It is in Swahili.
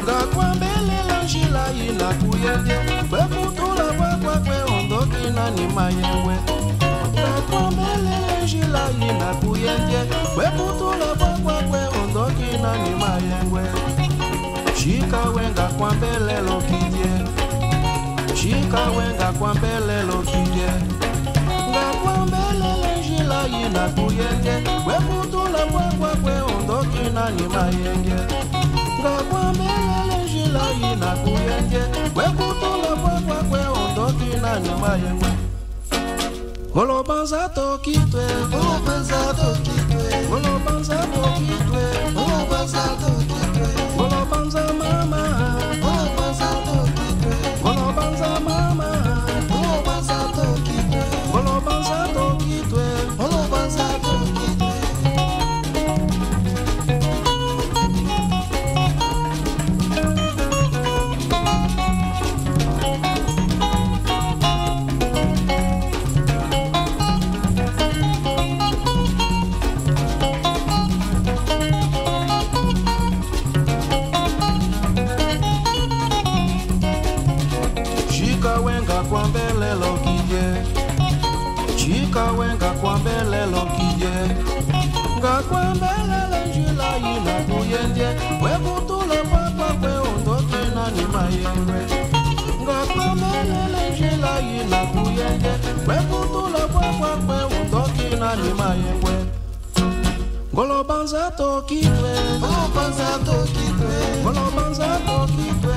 Ngakwambele njila ina kuyende kwe kutula kwa kwe ondoki na ni mayengwe. Ngakwambele njila ina kuyende kwe kutula kwa kwe ondoki na ni mayengwe. Shika wenga kwambele lokidye, shika wenga kwambele lokidye. Ngakwambele njila ina kuyende kwe kutula kwa kwe ondoki na ni mayengwe. Ngakwambele njila ina kuyende kwe kutula kwa kwe ondoki na ni mayengwe. Olobanza tokitwe, olobanza tokitwe, olobanza tokitwe, olobanza tokitwe, olobanza mama, olobanza tokitwe, olobanza mama, olobanza tokitwe, olobanza tokitwe, olobanza tokitwe. Kwambele lokije, chika wenga kwambele lokije. Ngakwambele njila ina kuyende kwe kutula kwa kwe ondoki na ni mayengwe. Ngakwambele njila ina kuyende kwe kutula kwa kwe ondoki na ni mayengwe. Ngolobanza tokitwe, ngolobanza tokitwe, ngolobanza tokitwe,